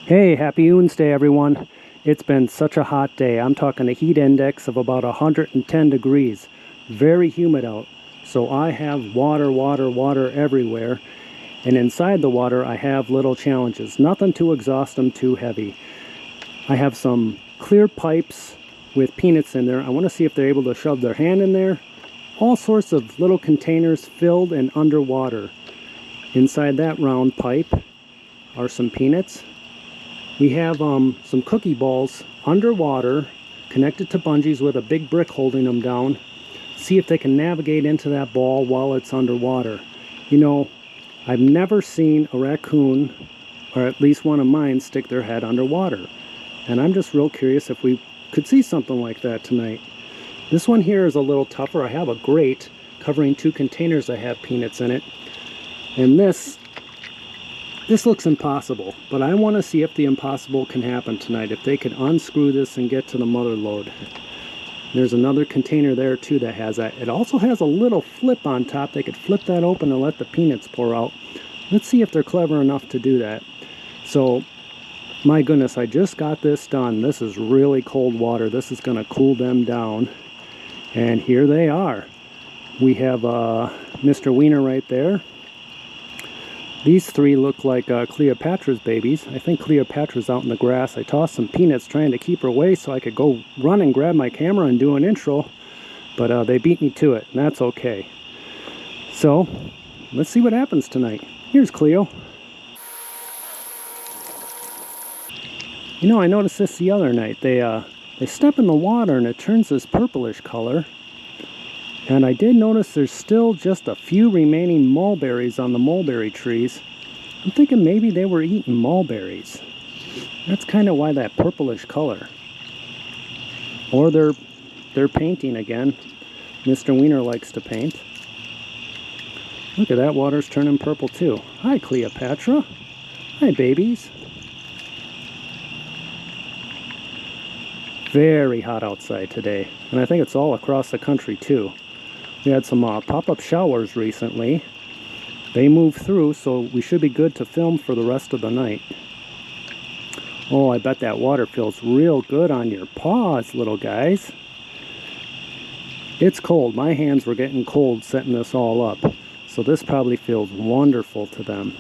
Hey, happy OONSDAY everyone. It's been such a hot day. I'm talking a heat index of about 110 degrees. Very humid out. So I have water everywhere. And inside the water I have little challenges. Nothing to exhaust them too heavy. I have some clear pipes with peanuts in there. I want to see if they're able to shove their hand in there. All sorts of little containers filled and underwater. Inside that round pipe are some peanuts. We have some cookie balls underwater connected to bungees with a big brick holding them down. See if they can navigate into that ball while it's underwater. You know, I've never seen a raccoon, or at least one of mine, stick their head underwater. And I'm just real curious if we could see something like that tonight. This one here is a little tougher. I have a grate covering 2 containers that have peanuts in it. And this looks impossible, but I want to see if the impossible can happen tonight, if they can unscrew this and get to the mother lode. There's another container there too that has that. It also has a little flip on top. They could flip that open and let the peanuts pour out. Let's see if they're clever enough to do that. So, my goodness, I just got this done. This is really cold water. This is going to cool them down. And here they are. We have Mr. Wiener right there. These 3 look like Cleopatra's babies. I think Cleopatra's out in the grass. I tossed some peanuts trying to keep her away so I could go run and grab my camera and do an intro. But they beat me to it, and that's okay. So, let's see what happens tonight. Here's Cleo. You know, I noticed this the other night. They step in the water and it turns this purplish color. And I did notice there's still just a few remaining mulberries on the mulberry trees. I'm thinking maybe they were eating mulberries. That's kind of why that purplish color. Or they're painting again. Mr. Wiener likes to paint. Look at that, water's turning purple too. Hi, Cleopatra. Hi, babies. Very hot outside today. And I think it's all across the country too. We had some pop-up showers recently. They moved through, so we should be good to film for the rest of the night. Oh, I bet that water feels real good on your paws, little guys. It's cold. My hands were getting cold setting this all up. So this probably feels wonderful to them.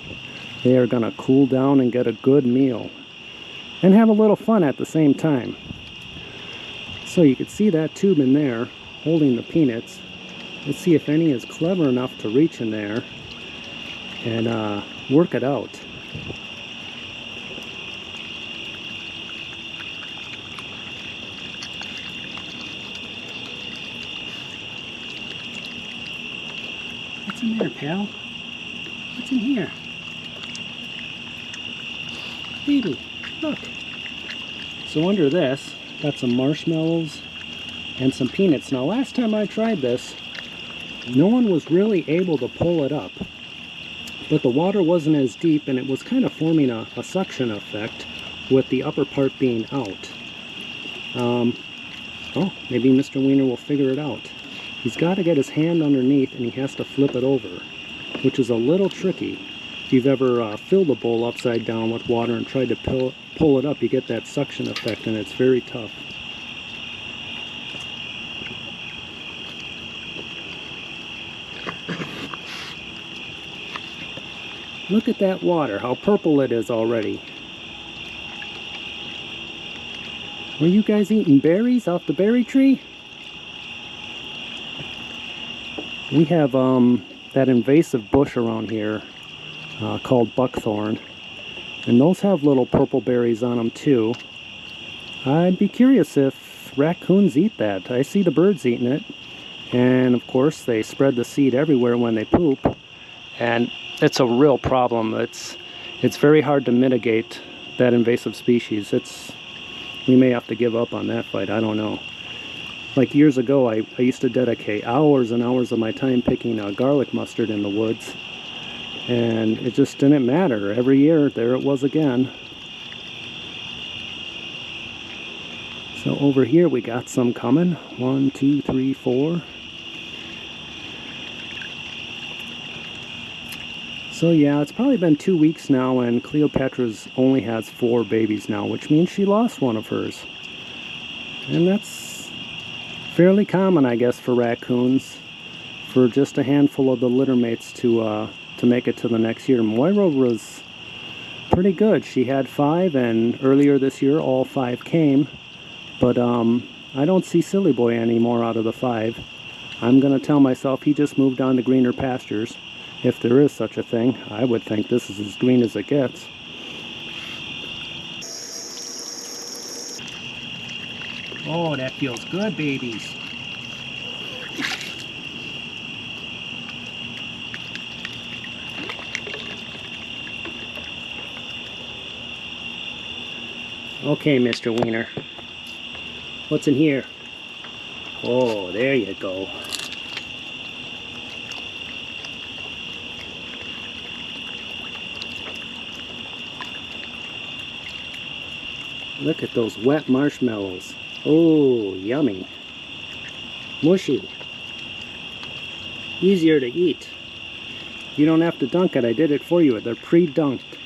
They are going to cool down and get a good meal. And have a little fun at the same time. So you can see that tube in there holding the peanuts. Let's see if any is clever enough to reach in there and work it out. What's in there, pal? What's in here? Baby, look. So under this, got some marshmallows and some peanuts. Now last time I tried this, no one was really able to pull it up, but the water wasn't as deep and it was kind of forming a suction effect with the upper part being out. Oh, maybe Mr. Wiener will figure it out. He's got to get his hand underneath and he has to flip it over, which is a little tricky. If you've ever filled a bowl upside down with water and tried to pull it up, you get that suction effect and it's very tough. Look at that water, how purple it is already. Were you guys eating berries off the berry tree? We have that invasive bush around here called buckthorn. And those have little purple berries on them too. I'd be curious if raccoons eat that. I see the birds eating it. And of course they spread the seed everywhere when they poop. And it's a real problem. It's very hard to mitigate that invasive species. We may have to give up on that fight. I don't know. Like years ago, I used to dedicate hours and hours of my time picking garlic mustard in the woods. And it just didn't matter. Every year, there it was again. So over here, we got some coming. 1, 2, 3, 4. So yeah, it's probably been 2 weeks now, and Cleopatra's only has 4 babies now, which means she lost one of hers. And that's fairly common, I guess, for raccoons, for just a handful of the litter mates to make it to the next year. Moira was pretty good. She had 5, and earlier this year all 5 came, but I don't see Silly Boy anymore out of the 5. I'm gonna tell myself he just moved on to greener pastures, if there is such a thing. I would think this is as green as it gets. Oh, that feels good, babies. Okay, Mr. Wiener. What's in here? Oh, there you go. Look at those wet marshmallows. Oh, yummy. Mushy. Easier to eat. You don't have to dunk it. I did it for you. They're pre-dunked.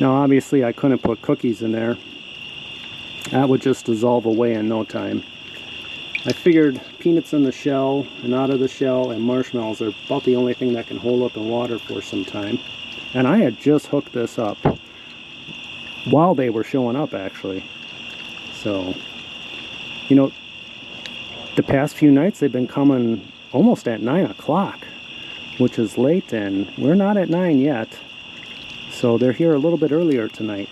Now, obviously, I couldn't put cookies in there. That would just dissolve away in no time. I figured peanuts in the shell and out of the shell and marshmallows are about the only thing that can hold up in water for some time. And I had just hooked this up while they were showing up, actually. So, you know, the past few nights they've been coming almost at 9 o'clock, which is late, and we're not at 9 yet. So they're here a little bit earlier tonight.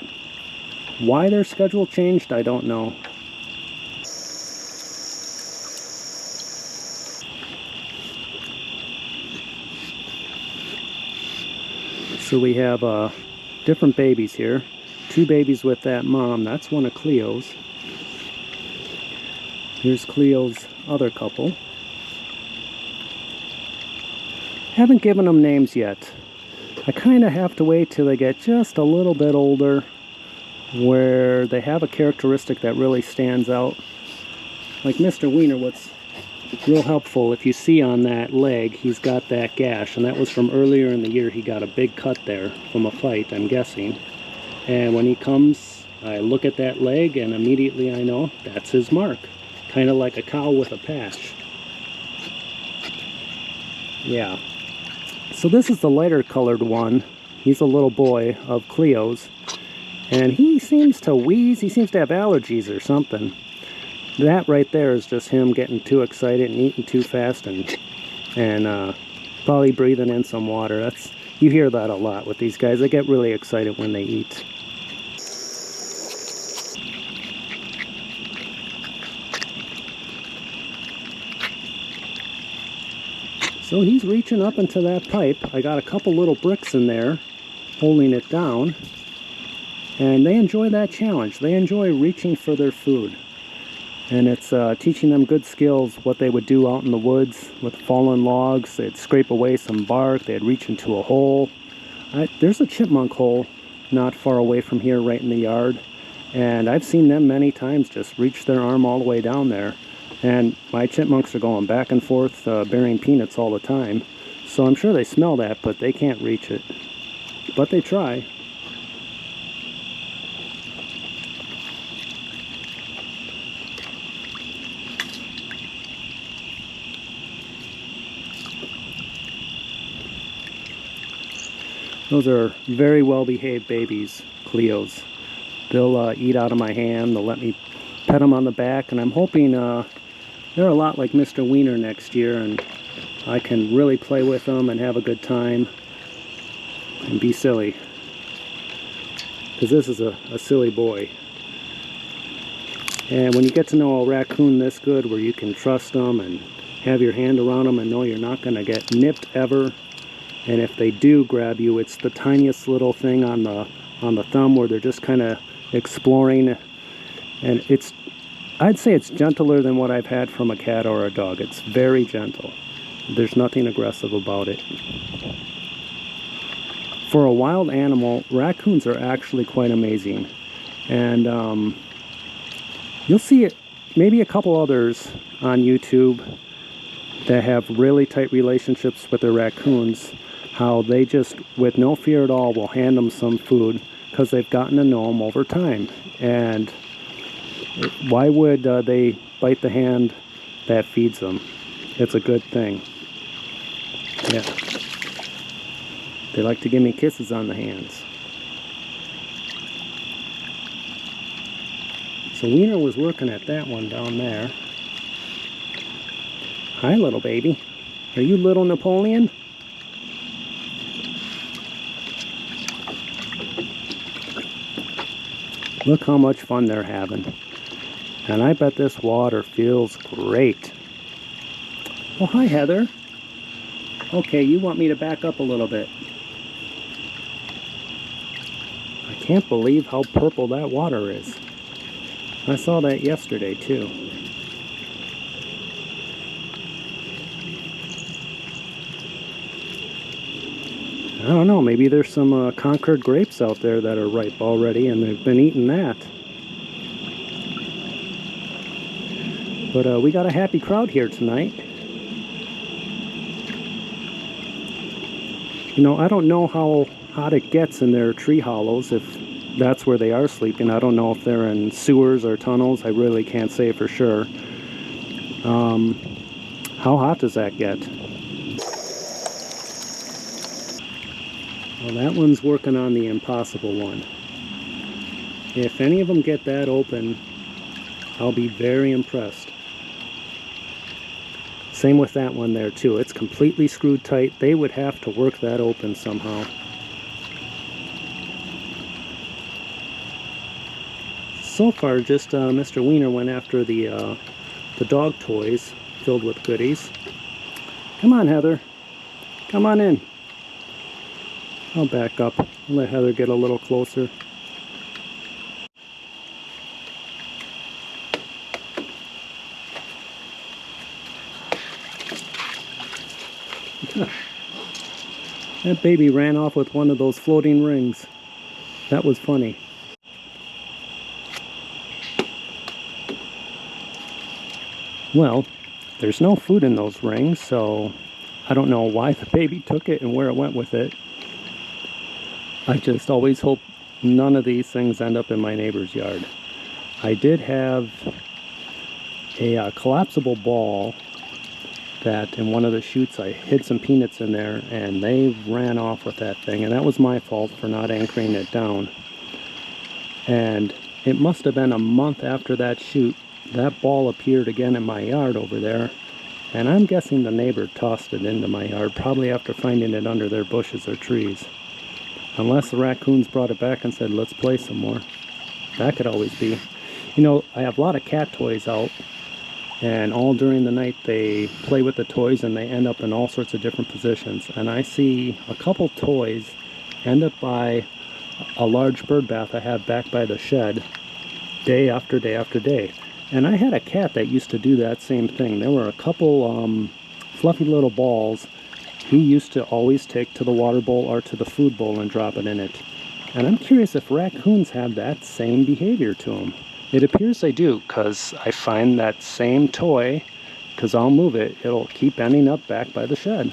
Why their schedule changed, I don't know. So we have different babies here. 2 babies with that mom. That's one of Cleo's. Here's Cleo's other couple. Haven't given them names yet. I kind of have to wait till they get just a little bit older, where they have a characteristic that really stands out. Like Mr. Wiener, what's real helpful, if you see on that leg, he's got that gash, and that was from earlier in the year. He got a big cut there from a fight, I'm guessing. And when he comes, I look at that leg, and immediately I know that's his mark. Kind of like a cow with a patch. Yeah. So this is the lighter colored one. He's a little boy of Cleo's. And he seems to wheeze. He seems to have allergies or something. That right there is just him getting too excited and eating too fast and probably breathing in some water. You hear that a lot with these guys. They get really excited when they eat. So he's reaching up into that pipe. I got a couple little bricks in there holding it down. And they enjoy that challenge. They enjoy reaching for their food. And it's teaching them good skills, what they would do out in the woods with fallen logs. They'd scrape away some bark. They'd reach into a hole. There's a chipmunk hole not far away from here, right in the yard. And I've seen them many times just reach their arm all the way down there. And my chipmunks are going back and forth bearing peanuts all the time. So I'm sure they smell that, but they can't reach it. But they try. Those are very well-behaved babies, Cleo's. They'll eat out of my hand. They'll let me pet them on the back, and I'm hoping they're a lot like Mr. Wiener next year, and I can really play with them and have a good time and be silly. Because this is a silly boy. And when you get to know a raccoon this good, where you can trust them and have your hand around them and know you're not going to get nipped ever, and if they do grab you, it's the tiniest little thing on the thumb where they're just kind of exploring, and I'd say it's gentler than what I've had from a cat or a dog. It's very gentle. There's nothing aggressive about it. For a wild animal, raccoons are actually quite amazing. And you'll see maybe a couple others on YouTube that have really tight relationships with their raccoons. how they just, with no fear at all, will hand them some food because they've gotten to know them over time. And why would they bite the hand that feeds them? It's a good thing. Yeah. They like to give me kisses on the hands. So Wiener was working at that one down there. Hi, little baby. Are you little Napoleon? Look how much fun they're having. And I bet this water feels great. Well, hi, Heather. Okay, you want me to back up a little bit. I can't believe how purple that water is. I saw that yesterday, too. I don't know, maybe there's some Concord grapes out there that are ripe already and they've been eating that. But we got a happy crowd here tonight. You know, I don't know how hot it gets in their tree hollows, if that's where they are sleeping. I don't know if they're in sewers or tunnels. I really can't say for sure. How hot does that get? Well, that one's working on the impossible one. If any of them get that open, I'll be very impressed. Same with that one there too. It's completely screwed tight. They would have to work that open somehow. So far, just Mr. Wiener went after the dog toys filled with goodies. Come on, Heather. Come on in. I'll back up. I'll let Heather get a little closer. That baby ran off with one of those floating rings. That was funny. Well, there's no food in those rings, so I don't know why the baby took it and where it went with it. I just always hope none of these things end up in my neighbor's yard. I did have a collapsible ball that in one of the chutes I hid some peanuts in there and they ran off with that thing, and that was my fault for not anchoring it down. And it must have been a month after that chute that ball appeared again in my yard over there, and I'm guessing the neighbor tossed it into my yard, probably after finding it under their bushes or trees. Unless the raccoons brought it back and said, let's play some more. That could always be. You know, I have a lot of cat toys out, and all during the night they play with the toys and they end up in all sorts of different positions. And I see a couple toys end up by a large bird bath I have back by the shed day after day after day. And I had a cat that used to do that same thing. There were a couple fluffy little balls he used to always take to the water bowl or to the food bowl and drop it in it. And I'm curious if raccoons have that same behavior to them. It appears they do, because I find that same toy, because I'll move it, it'll keep ending up back by the shed.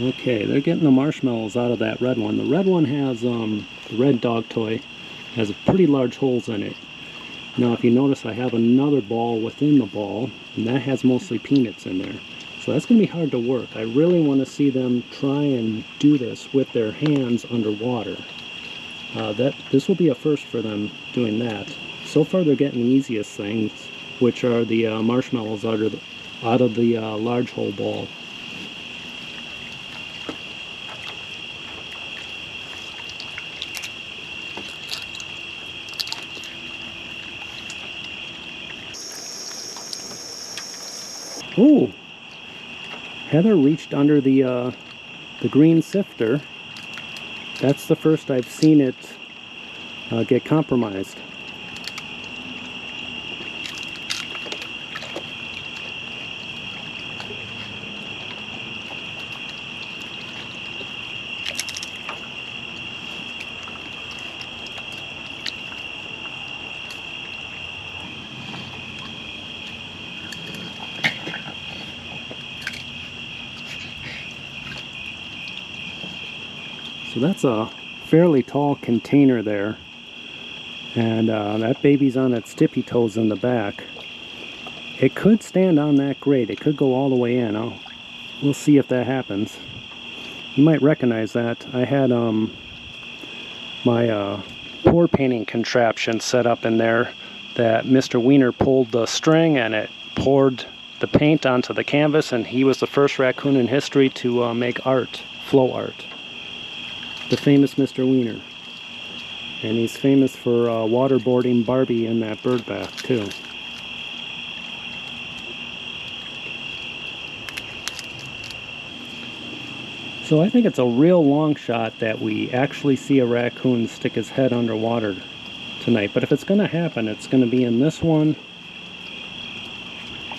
Okay, they're getting the marshmallows out of that red one. The red one has, the red dog toy has pretty large holes in it. Now if you notice, I have another ball within the ball, and that has mostly peanuts in there. So that's going to be hard to work. I really want to see them try and do this with their hands underwater. This will be a first for them doing that. So far they're getting the easiest things, which are the marshmallows out of the large hole ball. Ooh! Heather reached under the green sifter. That's the first I've seen it get compromised. that's a fairly tall container there. And that baby's on its tippy toes in the back. It could stand on that grate. It could go all the way in. We'll see if that happens. You might recognize that. I had my pour painting contraption set up in there that Mr. Wiener pulled the string and it poured the paint onto the canvas, and he was the first raccoon in history to make art, flow art. The famous Mr. Wiener. And he's famous for waterboarding Barbie in that bird bath too. So I think it's a real long shot that we actually see a raccoon stick his head underwater tonight. But if it's going to happen, it's going to be in this one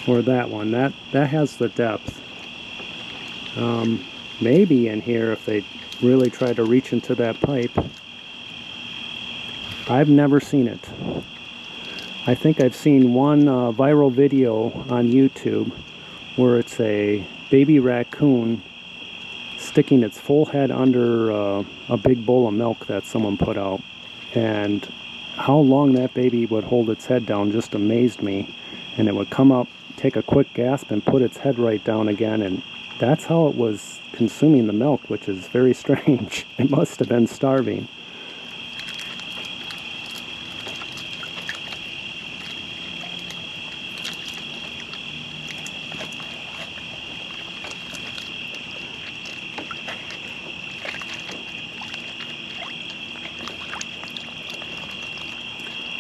or that one. That has the depth. Maybe in here if they really try to reach into that pipe. I've never seen it. I think I've seen one viral video on YouTube where it's a baby raccoon sticking its full head under a big bowl of milk that someone put out. And how long that baby would hold its head down just amazed me. And it would come up, take a quick gasp, and put its head right down again. And that's how it was consuming the milk, which is very strange. It must have been starving.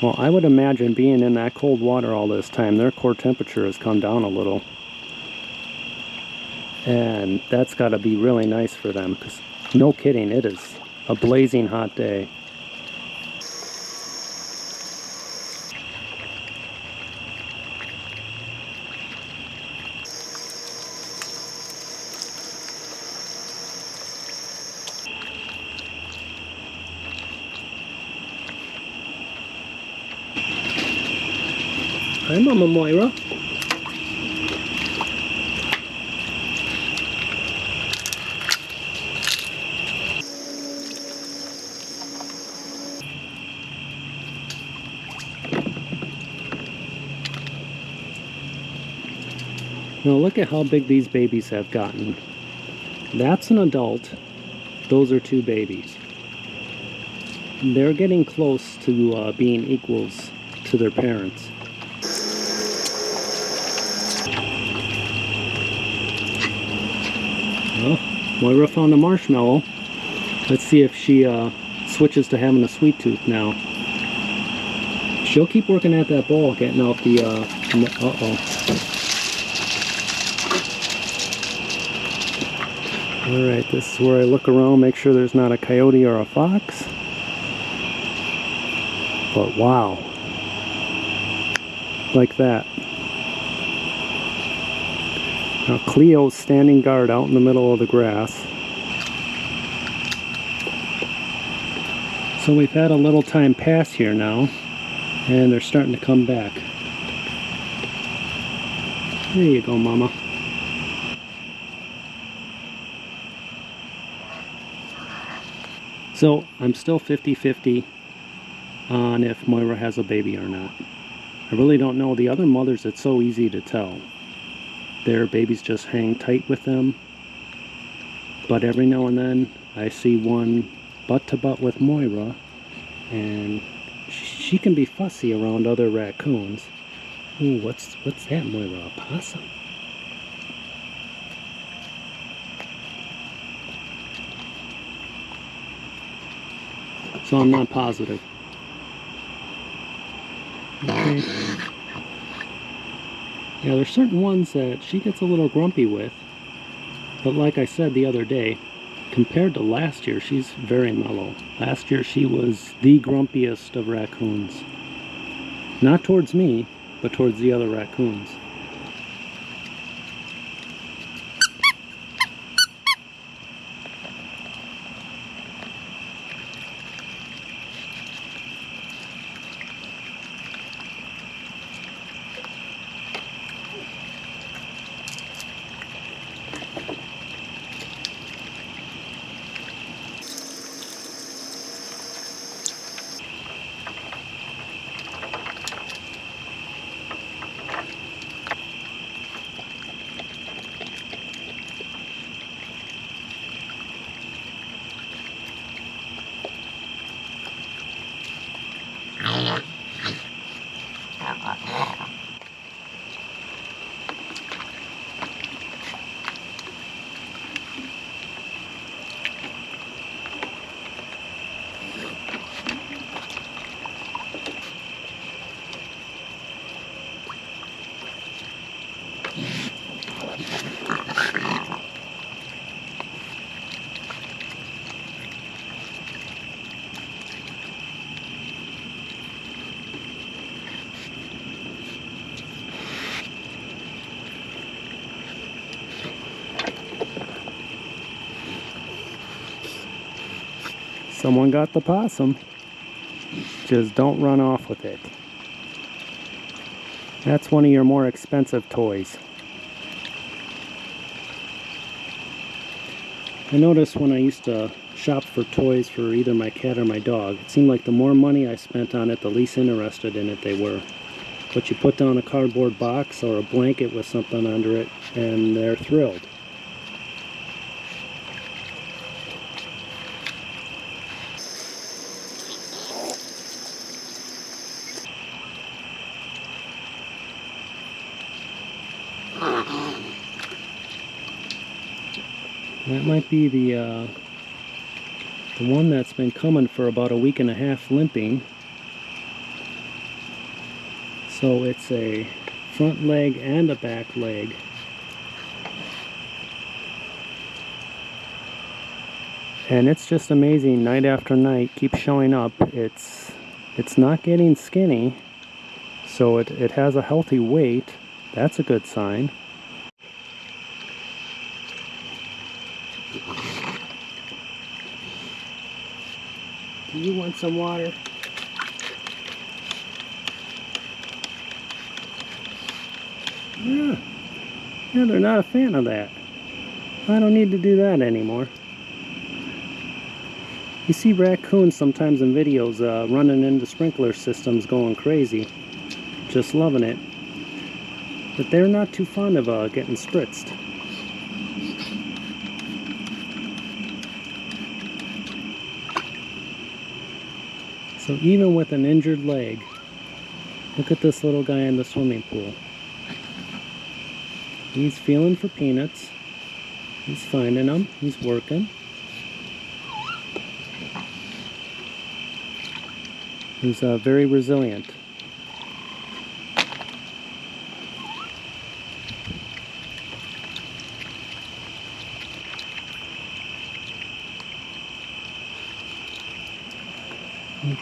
Well, I would imagine being in that cold water all this time, their core temperature has come down a little. And that's got to be really nice for them, because no kidding, it is a blazing hot day. Hi, Mama Moira. Now look at how big these babies have gotten. That's an adult. Those are two babies. They're getting close to being equals to their parents. Well, Moira found a marshmallow. Let's see if she switches to having a sweet tooth now. She'll keep working at that bowl, getting out the, uh-oh. Alright, this is where I look around, make sure there's not a coyote or a fox. But wow. Like that. Now Cleo's standing guard out in the middle of the grass. So we've had a little time pass here now, and they're starting to come back. There you go, Mama. So I'm still 50-50 on if Moira has a baby or not. I really don't know. The other mothers, it's so easy to tell. Their babies just hang tight with them. But every now and then I see one butt to butt with Moira, and she can be fussy around other raccoons. Ooh, what's that, Moira? A possum? So I'm not positive. Okay. Yeah, there's certain ones that she gets a little grumpy with. But like I said the other day, compared to last year, she's very mellow. Last year she was the grumpiest of raccoons. Not towards me, but towards the other raccoons. Someone got the possum. Just don't run off with it. That's one of your more expensive toys. I noticed when I used to shop for toys for either my cat or my dog, it seemed like the more money I spent on it, the least interested in it they were. But you put down a cardboard box or a blanket with something under it, and they're thrilled. That might be the one that's been coming for about a week and a half limping. So it's a front leg and a back leg. And it's just amazing, night after night, keeps showing up. It's not getting skinny, so it has a healthy weight. That's a good sign. Do you want some water? Yeah, they're not a fan of that. I don't need to do that anymore. You see raccoons sometimes in videos running into sprinkler systems going crazy, just loving it. But they're not too fond of getting spritzed. So even with an injured leg, look at this little guy in the swimming pool. He's feeling for peanuts. He's finding them. He's working. He's very resilient.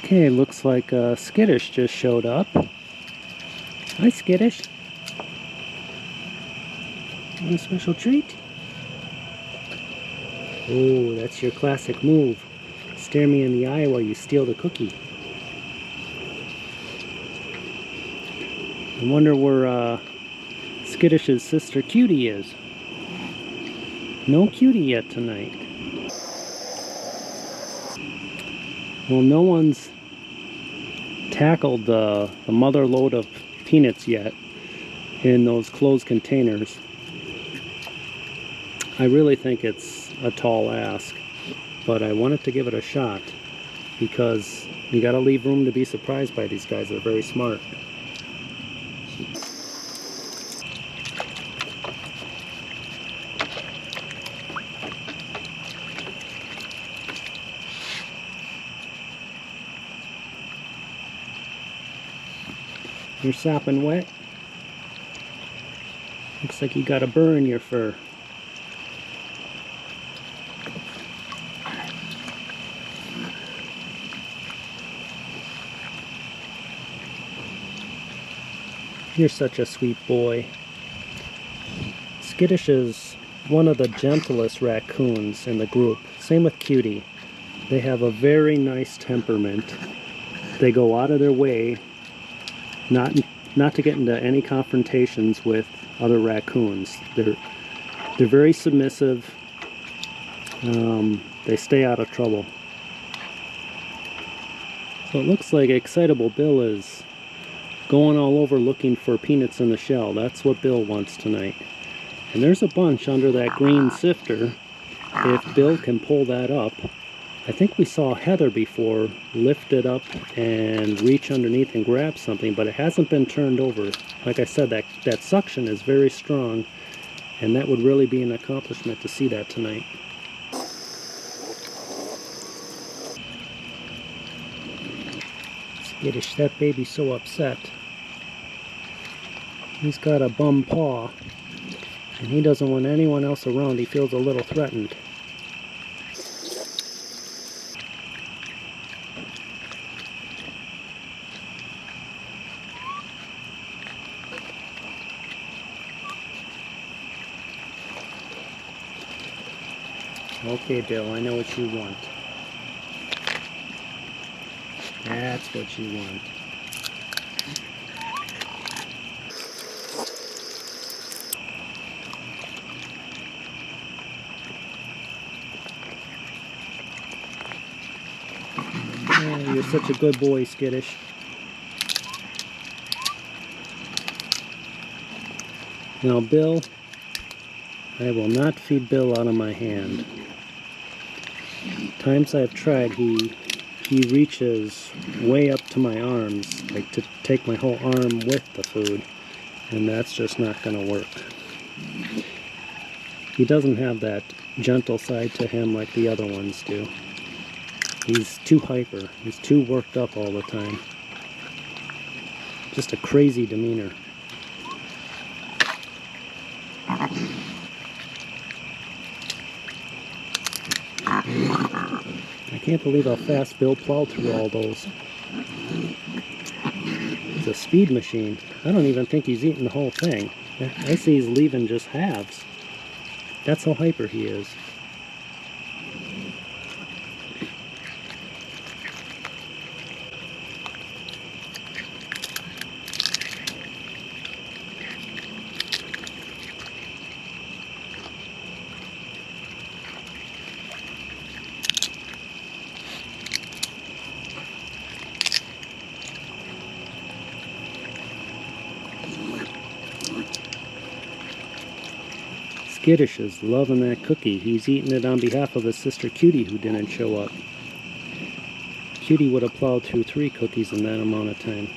Okay, looks like Skittish just showed up. Hi, Skittish. Want a special treat? Oh, that's your classic move. Stare me in the eye while you steal the cookie. I wonder where Skittish's sister Cutie is. No Cutie yet tonight. Well, no one's tackled the mother load of peanuts yet in those closed containers. I really think it's a tall ask, but I wanted to give it a shot because you gotta leave room to be surprised by these guys. They're very smart. You're sopping wet. Looks like you got a burr in your fur. You're such a sweet boy. Skittish is one of the gentlest raccoons in the group. Same with Cutie. They have a very nice temperament. They go out of their way not to get into any confrontations with other raccoons. They're very submissive. They stay out of trouble. So it looks like Excitable Bill is going all over looking for peanuts in the shell. That's what Bill wants tonight. And there's a bunch under that green sifter. If Bill can pull that up, I think we saw Heather before lift it up and reach underneath and grab something, but it hasn't been turned over. Like I said, that suction is very strong, and that would really be an accomplishment to see that tonight. Skittish, that baby's so upset. He's got a bum paw, and he doesn't want anyone else around. He feels a little threatened. Okay, Bill, I know what you want. That's what you want. Oh, you're such a good boy, Skittish. Now, Bill, I will not feed Bill out of my hand. Times I've tried, he reaches way up to my arms, like to take my whole arm with the food, and that's just not going to work. He doesn't have that gentle side to him like the other ones do. He's too hyper. He's too worked up all the time. Just a crazy demeanor. I can't believe how fast Bill plowed through all those. It's a speed machine. I don't even think he's eating the whole thing. I see he's leaving just halves. That's how hyper he is. Skittish is loving that cookie. He's eating it on behalf of his sister Cutie, who didn't show up. Cutie would have plowed through 3 cookies in that amount of time.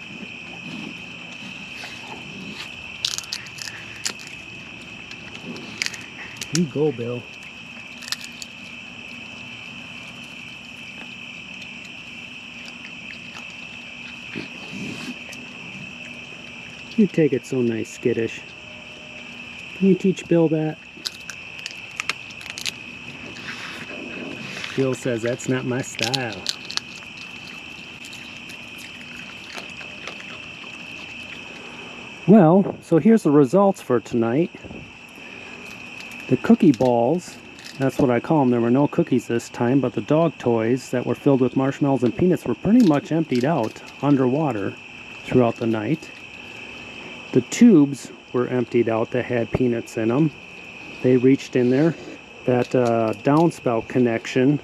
You go, Bill. You take it so nice, Skittish. Can you teach Bill that? Bill says that's not my style. Well, so here's the results for tonight. The cookie balls, that's what I call them. There were no cookies this time, but the dog toys that were filled with marshmallows and peanuts were pretty much emptied out underwater throughout the night. The tubes were emptied out that had peanuts in them. They reached in there. That downspout connection,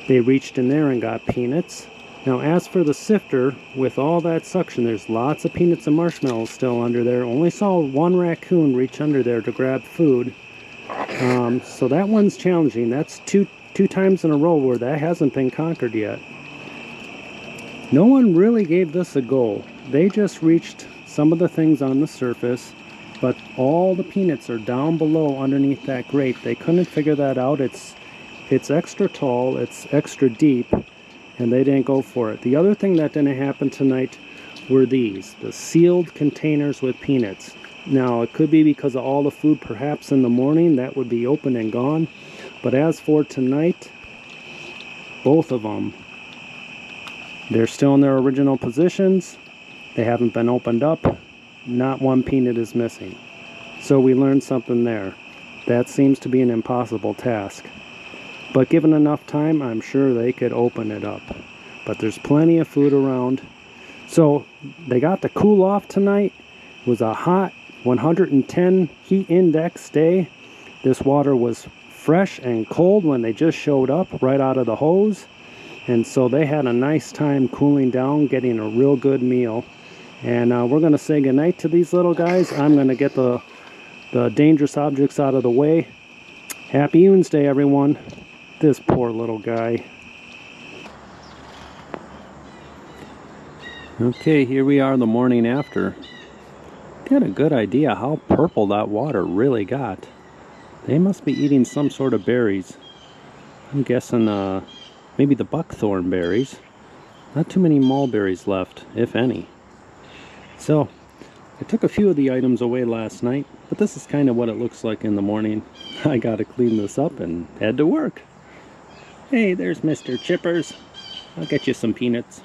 they reached in there and got peanuts. Now as for the sifter, with all that suction, there's lots of peanuts and marshmallows still under there. Only saw one raccoon reach under there to grab food. So that one's challenging. That's two times in a row where that hasn't been conquered yet. No one really gave this a go. They just reached some of the things on the surface, but all the peanuts are down below underneath that grate. They couldn't figure that out. It's extra tall, it's extra deep, and they didn't go for it. The other thing that didn't happen tonight were the sealed containers with peanuts. Now, it could be because of all the food perhaps in the morning that would be open and gone, but as for tonight, both of them, they're still in their original positions. They haven't been opened up. Not one peanut is missing. So we learned something there. That seems to be an impossible task. But given enough time, I'm sure they could open it up. But there's plenty of food around. So they got to cool off tonight. It was a hot 110 heat index day. This water was fresh and cold when they just showed up right out of the hose. And so they had a nice time cooling down, getting a real good meal. And we're going to say goodnight to these little guys. I'm going to get the dangerous objects out of the way. Happy OONSDAY, everyone. This poor little guy. Okay, here we are the morning after. Got a good idea how purple that water really got. They must be eating some sort of berries. I'm guessing maybe the buckthorn berries. Not too many mulberries left, if any. So, I took a few of the items away last night, but this is kind of what it looks like in the morning. I gotta clean this up and head to work. Hey, there's Mr. Chippers. I'll get you some peanuts.